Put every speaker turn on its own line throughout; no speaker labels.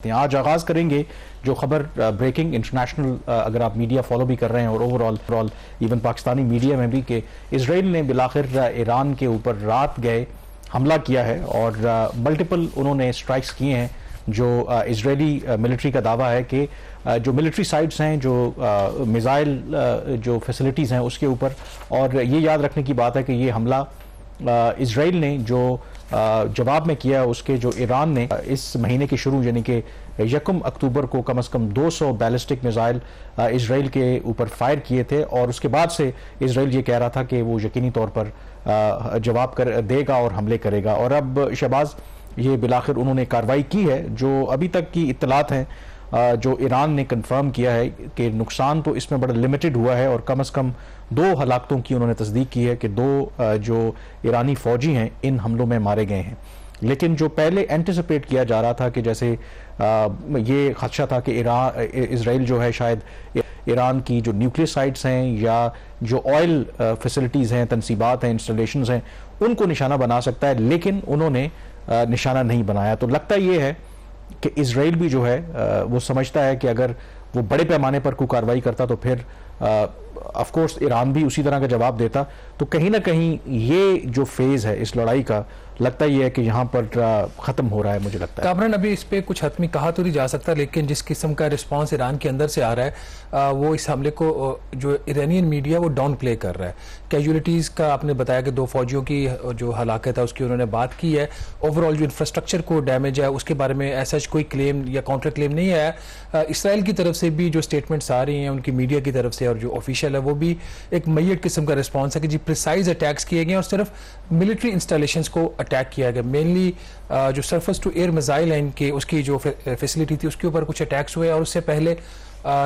آج آغاز کریں گے جو خبر بریکنگ انٹرنیشنل اگر آپ میڈیا فالو بھی کر رہے ہیں اور اوورال ایون پاکستانی میڈیا میں بھی کہ اسرائیل نے بالآخر ایران کے اوپر رات گئے حملہ کیا ہے اور ملٹیپل انہوں نے اسٹرائکس کیے ہیں جو اسرائیلی ملٹری کا دعویٰ ہے کہ جو ملٹری سائٹس ہیں جو میزائل جو فیسلٹیز ہیں اس کے اوپر اور یہ یاد رکھنے کی بات ہے کہ یہ حملہ اسرائیل نے جو جواب میں کیا اس کے جو ایران نے اس مہینے کے شروع یعنی کہ 1 اکتوبر کو کم از کم 200 بیلسٹک میزائل اسرائیل کے اوپر فائر کیے تھے اور اس کے بعد سے اسرائیل یہ کہہ رہا تھا کہ وہ یقینی طور پر جواب دے گا اور حملے کرے گا اور اب شہباز یہ بالآخر انہوں نے کارروائی کی ہے جو ابھی تک کی اطلاعات ہیں جو ایران نے کنفرم کیا ہے کہ نقصان تو اس میں بڑا لمیٹڈ ہوا ہے اور کم از کم 2 ہلاکتوں کی انہوں نے تصدیق کی ہے کہ 2 جو ایرانی فوجی ہیں ان حملوں میں مارے گئے ہیں لیکن جو پہلے اینٹیسپیٹ کیا جا رہا تھا کہ جیسے یہ خدشہ تھا کہ اسرائیل جو ہے شاید ایران کی جو نیوکلیئر سائٹس ہیں یا جو آئل فیسلٹیز ہیں تنصیبات ہیں انسٹالیشنز ہیں ان کو نشانہ بنا سکتا ہے لیکن انہوں نے نشانہ نہیں بنایا تو لگتا یہ ہے کہ اسرائیل بھی جو ہے وہ سمجھتا ہے کہ اگر وہ بڑے پیمانے پر کوئی کارروائی کرتا تو پھر آف کورس ایران بھی اسی طرح کا جواب دیتا تو کہیں نہ کہیں یہ جو فیز ہے اس لڑائی کا لگتا یہ ہے کہ یہاں پر ختم ہو رہا ہے مجھے لگتا ہے
کامران ابھی اس پہ کچھ حتمی کہا تو نہیں جا سکتا لیکن جس قسم کا رسپانس ایران کے اندر سے آ رہا ہے وہ اس حملے کو جو ایرانین میڈیا وہ ڈاؤن پلے کر رہا ہے کیجولیٹیز کا آپ نے بتایا کہ 2 فوجیوں کی جو ہلاکت ہے اس کی انہوں نے بات کی ہے اوورال جو انفراسٹرکچر کو ڈیمیج ہے اس کے بارے میں ایسا کوئی کلیم یا کاؤنٹر کلیم نہیں ہے اسرائیل کی طرف سے بھی جو سٹیٹمنٹس آ رہی ہیں ان کی میڈیا کی طرف سے اور جو آفیشیل ہے وہ بھی ایک میٹ قسم کا رسپانس ہے کہ جی پریسائز اٹیکس کیے گئے اور صرف ملٹری انسٹالیشنز کو اٹیک کیا گیا مینلی جو سرفس ٹو ایئر میزائل ہیں ان کے اس کی جو فیسلٹی تھی اس کے اوپر کچھ اٹیکس ہوئے اور اس سے پہلے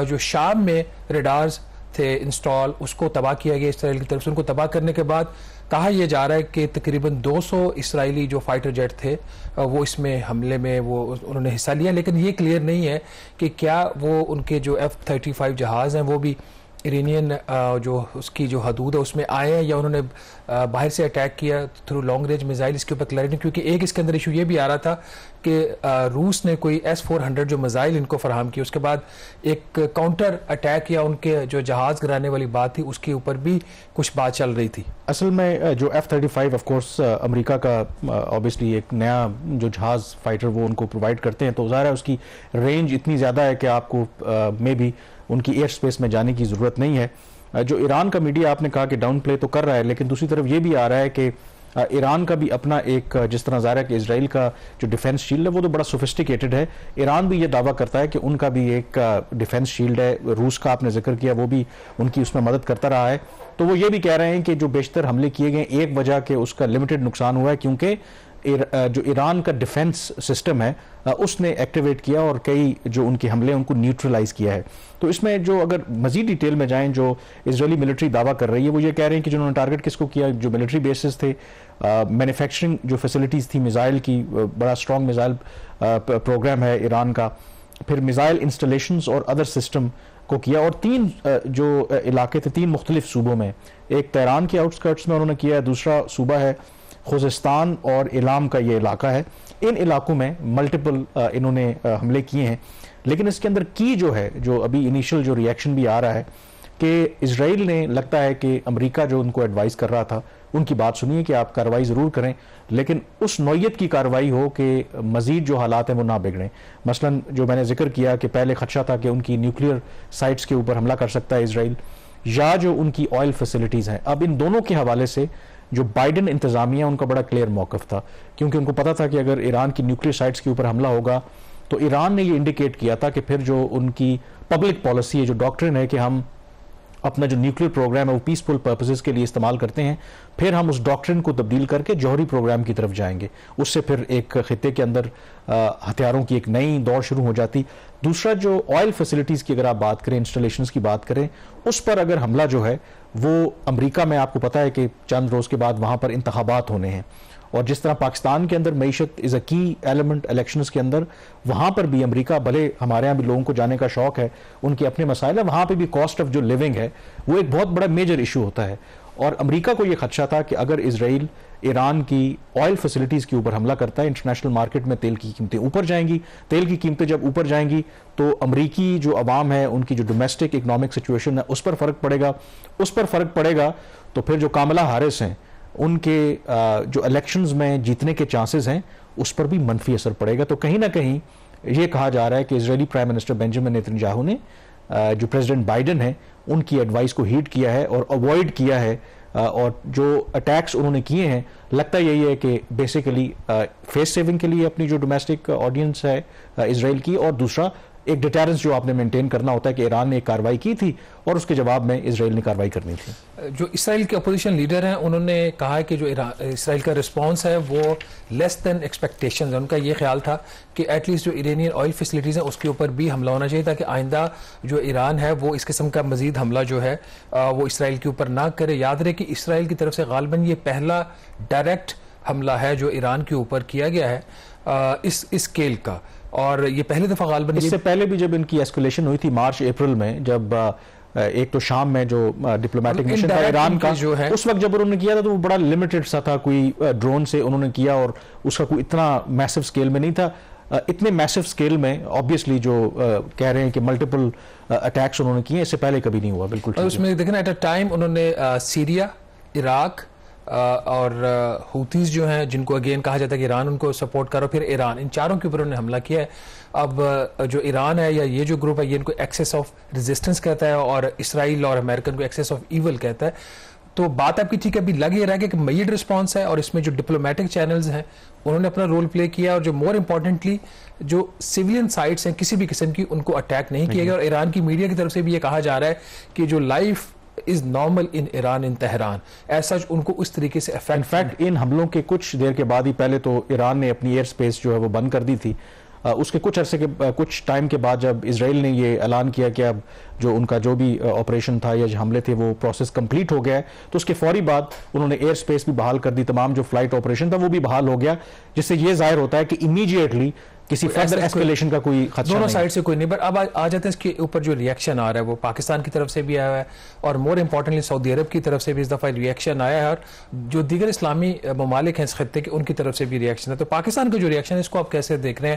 جو شام میں ریڈارز تھے انسٹال اس کو تباہ کیا گیا اسرائیل کی طرف سے ان کو تباہ کرنے کے بعد کہا یہ جا رہا ہے کہ تقریباً 200 اسرائیلی جو فائٹر جیٹ تھے وہ اس میں حملے میں وہ انہوں نے حصہ لیا لیکن یہ کلیئر نہیں ہے کہ کیا وہ ان کے جو F-35 جہاز ہیں وہ بھی ایرانین جو اس کی جو حدود ہے اس میں آئے ہیں یا انہوں نے باہر سے اٹیک کیا تھرو لانگ رینج میزائل اس کے اوپر کلیئرٹی کیونکہ ایک اس کے اندر ایشو یہ بھی آ رہا تھا کہ روس نے کوئی S-400 جو میزائل ان کو فراہم کی اس کے بعد ایک کاؤنٹر اٹیک یا ان کے جو جہاز گرانے والی بات تھی اس کے اوپر بھی کچھ بات چل رہی تھی
اصل میں جو F-35 آف کورس امریکہ کا obviously ایک نیا جو جہاز فائٹر وہ ان کو پرووائڈ کرتے ہیں تو ظاہر ہے اس کی رینج اتنی زیادہ ہے کہ آپ کو میں بھی ان کی ایئر سپیس میں جانے کی ضرورت نہیں ہے جو ایران کا میڈیا آپ نے کہا کہ ڈاؤن پلے تو کر رہا ہے لیکن دوسری طرف یہ بھی آ رہا ہے کہ ایران کا بھی اپنا ایک جس طرح ظاہر ہے کہ اسرائیل کا جو ڈیفنس شیلڈ ہے وہ تو بڑا سوفسٹیکیٹڈ ہے ایران بھی یہ دعویٰ کرتا ہے کہ ان کا بھی ایک ڈیفنس شیلڈ ہے روس کا آپ نے ذکر کیا وہ بھی ان کی اس میں مدد کرتا رہا ہے تو وہ یہ بھی کہہ رہے ہیں کہ جو بیشتر حملے کیے گئے ایک وجہ کہ اس کا لمیٹڈ نقصان ہوا ہے کیونکہ جو ایران کا ڈیفنس سسٹم ہے اس نے ایکٹیویٹ کیا اور کئی جو ان کے حملے ان کو نیوٹرلائز کیا ہے تو اس میں جو اگر مزید ڈیٹیل میں جائیں جو اسرائیلی ملٹری دعویٰ کر رہی ہے وہ یہ کہہ رہے ہیں کہ جنہوں نے ٹارگٹ کس کو کیا جو ملٹری بیسز تھے مینوفیکچرنگ جو فیسلٹیز تھی میزائل کی بڑا اسٹرانگ میزائل پروگرام ہے ایران کا پھر میزائل انسٹالیشنز اور ادر سسٹم کو کیا اور 3 جو علاقے تھے 3 مختلف صوبوں میں ایک تہران کے آؤٹسکرٹس میں انہوں نے کیا ہے دوسرا صوبہ ہے خوزستان اور ایلام کا یہ علاقہ ہے ان علاقوں میں ملٹیپل انہوں نے حملے کیے ہیں لیکن اس کے اندر کی جو ہے جو ابھی انیشل جو ریئیکشن بھی آ رہا ہے کہ اسرائیل نے لگتا ہے کہ امریکہ جو ان کو ایڈوائز کر رہا تھا ان کی بات سنیے کہ آپ کارروائی ضرور کریں لیکن اس نوعیت کی کارروائی ہو کہ مزید جو حالات ہیں وہ نہ بگڑیں مثلا جو میں نے ذکر کیا کہ پہلے خدشہ تھا کہ ان کی نیوکلیئر سائٹس کے اوپر حملہ کر سکتا ہے اسرائیل یا جو ان کی آئل فیسلٹیز ہیں اب ان دونوں کے حوالے سے جو بائیڈن انتظامیہ ان کا بڑا کلیئر موقف تھا کیونکہ ان کو پتا تھا کہ اگر ایران کی نیوکلیئر سائٹس کے اوپر حملہ ہوگا تو ایران نے یہ انڈیکیٹ کیا تھا کہ پھر جو ان کی پبلک پالیسی ہے جو ڈاکٹرن ہے کہ ہم اپنا جو نیوکلیئر پروگرام ہے وہ پیسفل پرپسز کے لیے استعمال کرتے ہیں پھر ہم اس ڈاکٹرن کو تبدیل کر کے جوہری پروگرام کی طرف جائیں گے اس سے پھر ایک خطے کے اندر ہتھیاروں کی ایک نئی دور شروع ہو جاتی دوسرا جو آئل فیسلٹیز کی اگر آپ بات کریں انسٹالیشنز کی بات کریں اس پر اگر حملہ جو ہے وہ امریکہ میں آپ کو پتا ہے کہ چند روز کے بعد وہاں پر انتخابات ہونے ہیں اور جس طرح پاکستان کے اندر معیشت از اے کی ایلیمنٹ الیکشنز کے اندر وہاں پر بھی امریکہ بھلے ہمارے ہاں بھی لوگوں کو جانے کا شوق ہے ان کے اپنے مسائل ہیں وہاں پہ بھی کاسٹ آف جو لیونگ ہے وہ ایک بہت بڑا میجر ایشو ہوتا ہے اور امریکہ کو یہ خدشہ تھا کہ اگر اسرائیل ایران کی آئل فیسلٹیز کے اوپر حملہ کرتا ہے، انٹرنیشنل مارکیٹ میں تیل کی قیمتیں اوپر جائیں گی، تیل کی قیمتیں جب اوپر جائیں گی تو امریکی جو عوام ہے ان کی جو ڈومیسٹک اکنامک سچویشن ہے اس پر فرق پڑے گا تو پھر جو کاملا ہارس ہیں ان کے جو الیکشنز میں جیتنے کے چانسز ہیں اس پر بھی منفی اثر پڑے گا. تو کہیں نہ کہیں یہ کہا جا رہا ہے کہ اسرائیلی پرائم منسٹر بینجامن نیتن یاہو نے جو پریزیڈنٹ بائیڈن ہے ان کی ایڈوائس کو ہیڈ کیا ہے اور اوائڈ کیا ہے، اور جو اٹیکس انہوں نے کیے ہیں لگتا یہی ہے کہ بیسیکلی فیس سیونگ کے لیے اپنی جو ڈومیسٹک آڈینس ہے اسرائیل کی، اور دوسرا ایک ڈیٹرنس جو آپ نے مینٹین کرنا ہوتا ہے کہ ایران نے ایک کاروائی کی تھی اور اس کے جواب میں اسرائیل نے کاروائی کرنی تھی.
جو اسرائیل کے اپوزیشن لیڈر ہیں انہوں نے کہا ہے کہ جو اسرائیل کا رسپانس ہے وہ لیس دین ایکسپیکٹیشنز. ان کا یہ خیال تھا کہ ایٹ لیسٹ جو ایرانین آئل فیسلٹیز ہیں اس کے اوپر بھی حملہ ہونا چاہیے تاکہ آئندہ جو ایران ہے وہ اس قسم کا مزید حملہ جو ہے وہ اسرائیل کے اوپر نہ کرے. یاد رہے کہ اسرائیل کی طرف سے غالباً یہ پہلا ڈائریکٹ حملہ ہے جو ایران کے اوپر کیا گیا ہے اس اسکیل کا، اور یہ پہلی دفعہ غالباً
اس سے پہلے بھی جب ان کی اسکیلیشن ہوئی تھی مارچ اپریل میں، جب ایک تو شام میں جو ڈپلومیٹک مشن تھا ایران کا جو ہے اس وقت جب انہوں نے کیا تھا تو وہ بڑا لمیٹڈ سا تھا، کوئی ڈرون سے انہوں نے کیا اور اس کا کوئی اتنا میسو سکیل میں نہیں تھا. اتنے میسو سکیل میں آبویسلی جو کہہ رہے ہیں کہ ملٹیپل اٹیکس انہوں نے کیے اس سے پہلے کبھی نہیں ہوا. بالکل
اس میں دیکھنا ایٹ اے ٹائم انہوں نے سیریا، عراق اور ہوتیز جو ہیں جن کو اگین کہا جاتا ہے کہ ایران ان کو سپورٹ کرو، پھر ایران، ان چاروں کے اوپر انہوں نے حملہ کیا ہے. اب جو ایران ہے یا یہ جو گروپ ہے یہ ان کو ایکسیس آف ریزسٹنس کہتا ہے اور اسرائیل اور امریکن کو ایکسیس آف ایول کہتا ہے. تو بات آپ کی ٹھیک ہے، ابھی لگ یہ رہا ہے کہ میڈ رسپانس ہے اور اس میں جو ڈپلومیٹک چینلز ہیں انہوں نے اپنا رول پلے کیا، اور جو مور امپورٹنٹلی جو سویلین سائٹس ہیں کسی بھی قسم کی ان کو اٹیک نہیں کیا گیا. اور ایران کی میڈیا کی طرف سے بھی یہ کہا جا رہا ہے کہ جو life is normal in Iran in Tehran, ایسا ان کو اس طریقے سے
انفیکٹ ان حملوں کے کچھ دیر کے بعد ہی پہلے تو ایران نے اپنی ایئر سپیس جو ہے وہ بند کر دی تھی. اس کے کچھ عرصے کے کچھ ٹائم کے بعد جب اسرائیل نے یہ اعلان کیا کہ اب جو ان کا جو بھی آپریشن تھا یا جو حملے تھے وہ پروسیس کمپلیٹ ہو گیا ہے، تو اس کے فوری بعد انہوں نے ایئر سپیس بھی بحال کر دی، تمام جو فلائٹ آپریشن تھا وہ بھی بحال ہو گیا، جس سے یہ ظاہر ہوتا ہے کہ امیڈیٹلی کسی فردر ایسکیلیشن کا کوئی خدشہ
دونوں سائڈ سے کوئی نہیں. بٹ اب آ جاتے ہیں اس کے اوپر جو ریئیکشن آ رہا ہے وہ پاکستان کی طرف سے بھی آیا ہے اور مور امپورٹنٹلی سعودی عرب کی طرف سے بھی اس دفعہ ریئیکشن آیا ہے، اور جو دیگر اسلامی ممالک ہیں اس خطے کے ان کی طرف سے بھی ریئیکشن ہے. تو پاکستان کا جو ریئیکشن ہے اس کو آپ کیسے دیکھ رہے ہیں؟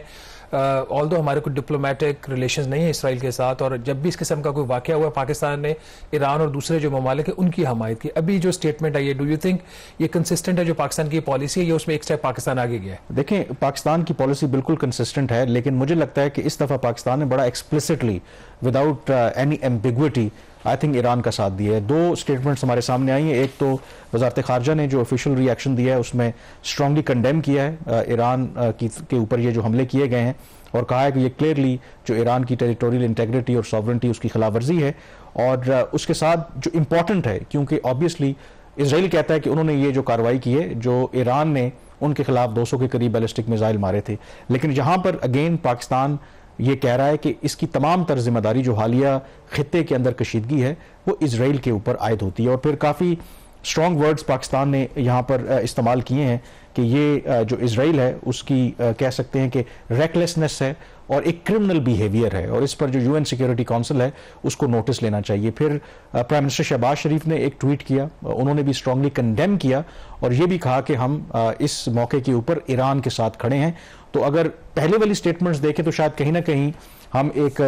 آلدو ہمارے کوئی ڈپلومیٹک ریلیشنز نہیں ہیں اسرائیل کے ساتھ، اور جب بھی اس قسم کا کوئی واقعہ ہوا پاکستان نے ایران اور دوسرے جو ممالک ہیں ان کی حمایت کی. ابھی جو اسٹیٹمنٹ آئی ہے ڈو یو تھنک یہ کنسسٹنٹ ہے جو پاکستان کی پالیسی ہے یا اس میں ایک اسٹیپ پاکستان آگے گیا ہے؟
دیکھیں پاکستان کی پالیسی بالکل کنسسٹنٹ ہے، لیکن مجھے لگتا ہے کہ اس دفعہ پاکستان نے بڑا explicitly without any ambiguity I think Iran کا ساتھ دیا ہے. دو اسٹیٹمنٹس ہمارے سامنے آئی ہیں. ایک تو وزارت خارجہ نے جو آفیشیل ری ایکشن دیا ہے اس میں اسٹرانگلی کنڈیم کیا ہے ایران کے اوپر یہ جو حملے کیے گئے ہیں، اور کہا ہے کہ یہ کلیئرلی جو ایران کی ٹیریٹوریل انٹیگریٹی اور ساورنٹی اس کی خلاف ورزی ہے. اور اس کے ساتھ جو امپورٹنٹ ہے، کیونکہ آبویسلی اسرائیل کہتا ہے کہ انہوں نے یہ جو کاروائی کی ہے جو ایران نے ان کے خلاف 200 کے قریب بیلسٹک میزائل مارے تھے، لیکن یہاں پر اگین پاکستان یہ کہہ رہا ہے کہ اس کی تمام تر ذمہ داری جو حالیہ خطے کے اندر کشیدگی ہے وہ اسرائیل کے اوپر عائد ہوتی ہے. اور پھر کافی اسٹرانگ ورڈز پاکستان نے یہاں پر استعمال کیے ہیں کہ یہ جو اسرائیل ہے اس کی کہہ سکتے ہیں کہ ریکلیسنس ہے اور ایک کرمنل بیہیویئر ہے، اور اس پر جو UN سیکیورٹی کونسل ہے اس کو نوٹس لینا چاہیے. پھر پرائم منسٹر شہباز شریف نے ایک ٹویٹ کیا، انہوں نے بھی اسٹرانگلی کنڈیم کیا اور یہ بھی کہا کہ ہم اس موقع کے اوپر ایران کے ساتھ کھڑے ہیں. تو اگر پہلے والی سٹیٹمنٹس دیکھیں تو شاید کہیں نہ کہیں ہم ایک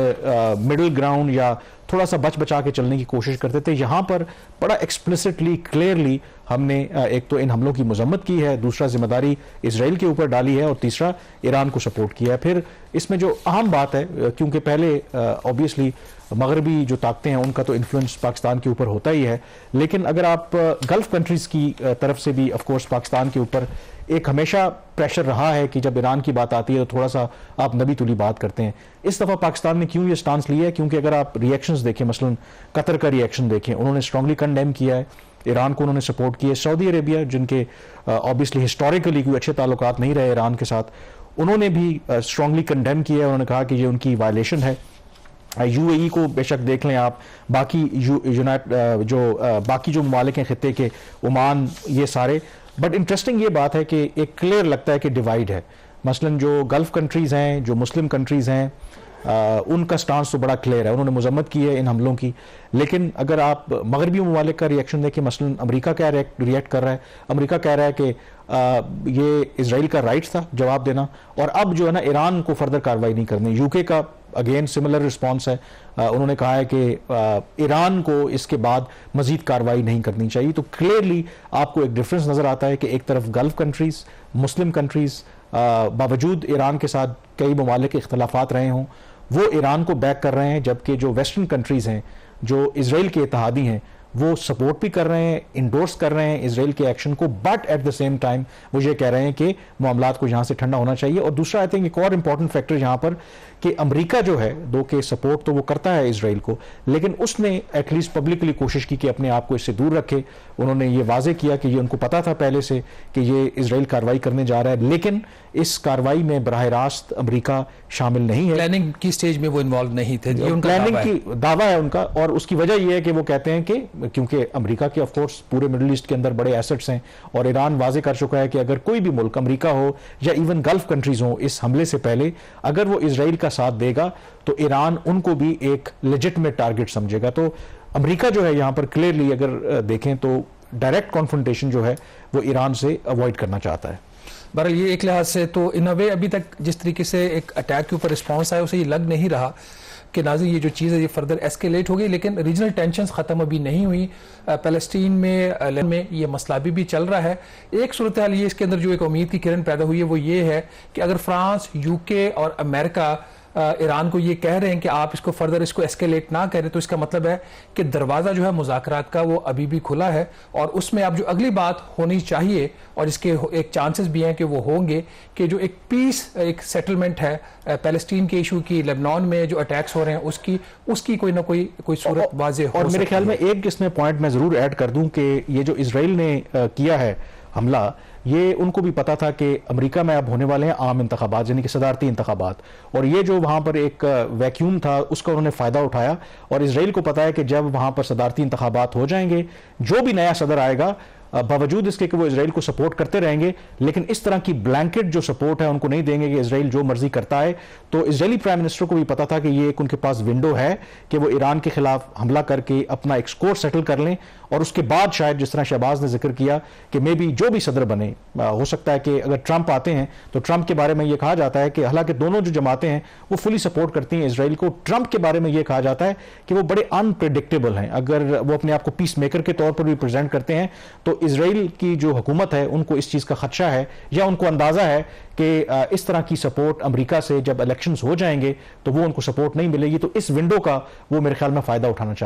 مڈل گراؤنڈ یا تھوڑا سا بچا کے چلنے کی کوشش کرتے تھے. یہاں پر بڑا ایکسپلسٹلی کلیئرلی ہم نے ایک تو ان حملوں کی مذمت کی ہے، دوسرا ذمہ داری اسرائیل کے اوپر ڈالی ہے، اور تیسرا ایران کو سپورٹ کیا ہے. پھر اس میں جو اہم بات ہے، کیونکہ پہلے آبویسلی مغربی جو طاقتیں ہیں ان کا تو انفلوئنس پاکستان کے اوپر ہوتا ہی ہے، لیکن اگر آپ گلف کنٹریز کی طرف سے بھی آف کورس پاکستان کے اوپر ایک ہمیشہ پریشر رہا ہے کہ جب ایران کی بات آتی ہے تو تھوڑا سا آپ نبی تولی بات کرتے ہیں. اس دفعہ پاکستان نے کیوں یہ سٹانس لیا ہے؟ کیونکہ اگر آپ ریئیکشنز دیکھیں، مثلا قطر کا ریئیکشن دیکھیں، انہوں نے اسٹرانگلی کنڈیم کیا ہے، ایران کو انہوں نے سپورٹ کیا ہے. سعودی عربیہ جن کے آبویسلی ہسٹوریکلی کوئی اچھے تعلقات نہیں رہے ایران کے ساتھ، انہوں نے بھی اسٹرانگلی کنڈیم کیا ہے. انہوں نے کہا کہ یہ ان کی وائلیشن ہے. UAE کو بے شک دیکھ لیں آپ، باقی جو ممالک ہیں خطے کے، عمان، یہ سارے. بٹ انٹرسٹنگ یہ بات ہے کہ ایک کلیئر لگتا ہے کہ ڈیوائیڈ ہے. مثلا جو گلف کنٹریز ہیں، جو مسلم کنٹریز ہیں، ان کا سٹانس تو بڑا کلیئر ہے, انہوں نے مذمت کی ہے ان حملوں کی. لیکن اگر آپ مغربی ممالک کا ریئیکشن دیکھیں, مثلا امریکہ کیا ریئیکٹ کر رہا ہے, امریکہ کہہ رہا ہے کہ یہ اسرائیل کا رائٹ تھا جواب دینا, اور اب جو ہے نا ایران کو فردر کارروائی نہیں کرنی. یو کے کا اگین سملر رسپانس ہے, انہوں نے کہا ہے کہ ایران کو اس کے بعد مزید کارروائی نہیں کرنی چاہیے. تو کلیئرلی آپ کو ایک ڈفرنس نظر آتا ہے کہ ایک طرف گلف کنٹریز, مسلم کنٹریز, باوجود ایران کے ساتھ کئی ممالک کے اختلافات رہے ہوں, وہ ایران کو بیک کر رہے ہیں, جبکہ جو ویسٹرن کنٹریز ہیں جو اسرائیل کے اتحادی ہیں وہ سپورٹ بھی کر رہے ہیں, انڈورس کر رہے ہیں اسرائیل کے ایکشن کو, but at the same time وہ یہ کہہ رہے ہیں کہ معاملات کو یہاں سے ٹھنڈا ہونا چاہیے. اور دوسرا آئی تھنک ایک اور امپورٹنٹ فیکٹر یہاں پر کہ امریکہ جو ہے دو کہ سپورٹ تو وہ کرتا ہے اسرائیل کو, لیکن اس نے ایٹ لیسٹ پبلکلی کوشش کی کہ اپنے آپ کو اس سے دور رکھے. انہوں نے یہ واضح کیا کہ یہ ان کو پتا تھا پہلے سے کہ یہ اسرائیل کارروائی کرنے جا رہا ہے, لیکن اس کارروائی میں براہ راست امریکہ شامل نہیں ہے.
پلاننگ کی سٹیج میں وہ انوالو نہیں تھے, یہ ان کا
پلاننگ کی دعویٰ ہے ان کا, اور اس کی وجہ یہ ہے کہ وہ کہتے ہیں کہ کیونکہ امریکہ کے آف کورس پورے مڈل ایسٹ کے اندر بڑے ایسٹس ہیں, اور ایران واضح کر چکا ہے کہ اگر کوئی بھی ملک, امریکہ ہو یا ایون گلف کنٹریز ہوں, اس حملے سے پہلے اگر وہ اسرائیل کا ساتھ دے گا تو ایران ان کو بھی ایک لیجٹمیٹ ٹارگٹ سمجھے گا. تو امریکہ جو ہے یہاں پر کلیئرلی اگر دیکھیں تو ڈائریکٹ کانفرنٹیشن جو ہے وہ ایران سے اوائڈ کرنا چاہتا ہے.
بہرحال یہ ایک لحاظ سے تو ان وے ابھی تک جس طریقے سے ایک اٹیک کے اوپر رسپانس آیا اسے یہ لگ نہیں رہا کہ ناظرین یہ جو چیز ہے یہ فردر ایسکیلیٹ ہو گئی, لیکن ریجنل ٹینشنز ختم ابھی نہیں ہوئی. پیلسٹین میں یہ مسئلہ ابھی بھی چل رہا ہے. ایک صورتحال یہ اس کے اندر جو ایک امید کی کرن پیدا ہوئی ہے وہ یہ ہے کہ اگر فرانس, یو کے اور امریکہ ایران کو یہ کہہ رہے ہیں کہ آپ اس کو فردر اس کو ایسکیلیٹ نہ کریں, تو اس کا مطلب ہے کہ دروازہ جو ہے مذاکرات کا وہ ابھی بھی کھلا ہے, اور اس میں اب جو اگلی بات ہونی چاہیے اور اس کے ایک چانسز بھی ہیں کہ وہ ہوں گے کہ جو ایک پیس, ایک سیٹلمنٹ ہے پیلسٹین کے ایشو کی, لیبنان میں جو اٹیکس ہو رہے ہیں اس کی کوئی نہ کوئی صورت واضح ہو.
اور میرے خیال میں ایک اس میں پوائنٹ میں ضرور ایڈ کر دوں کہ یہ جو اسرائیل نے کیا ہے حملہ, یہ ان کو بھی پتا تھا کہ امریکہ میں اب ہونے والے ہیں عام انتخابات, یعنی کہ صدارتی انتخابات, اور یہ جو وہاں پر ایک ویکیوم تھا اس کا انہوں نے فائدہ اٹھایا. اور اسرائیل کو پتا ہے کہ جب وہاں پر صدارتی انتخابات ہو جائیں گے, جو بھی نیا صدر آئے گا باوجود اس کے کہ وہ اسرائیل کو سپورٹ کرتے رہیں گے, لیکن اس طرح کی بلینکٹ جو سپورٹ ہے ان کو نہیں دیں گے کہ اسرائیل جو مرضی کرتا ہے. تو اسرائیلی پرائم منسٹر کو بھی پتا تھا کہ یہ ایک ان کے پاس ونڈو ہے کہ وہ ایران کے خلاف حملہ کر کے اپنا ایک سکور سیٹل کر لیں, اور اس کے بعد شاید جس طرح شہباز نے ذکر کیا کہ مے بی جو بھی صدر بنے, ہو سکتا ہے کہ اگر ٹرمپ آتے ہیں تو ٹرمپ کے بارے میں یہ کہا جاتا ہے کہ حالانکہ دونوں جو جماعتیں ہیں وہ فلی سپورٹ کرتی ہیں اسرائیل کو, ٹرمپ کے بارے میں یہ کہا جاتا ہے کہ وہ بڑے انپریڈکٹیبل ہیں. اگر وہ اپنے آپ کو پیس میکر کے طور پر بھی پریزنٹ کرتے ہیں تو اسرائیل کی جو حکومت ہے ان کو اس چیز کا خدشہ ہے, یا ان کو اندازہ ہے کہ اس طرح کی سپورٹ امریکہ سے جب الیکشنز ہو جائیں گے تو وہ ان کو سپورٹ نہیں ملے گی. تو اس ونڈو کا وہ میرے خیال میں فائدہ اٹھانا چاہتے ہیں.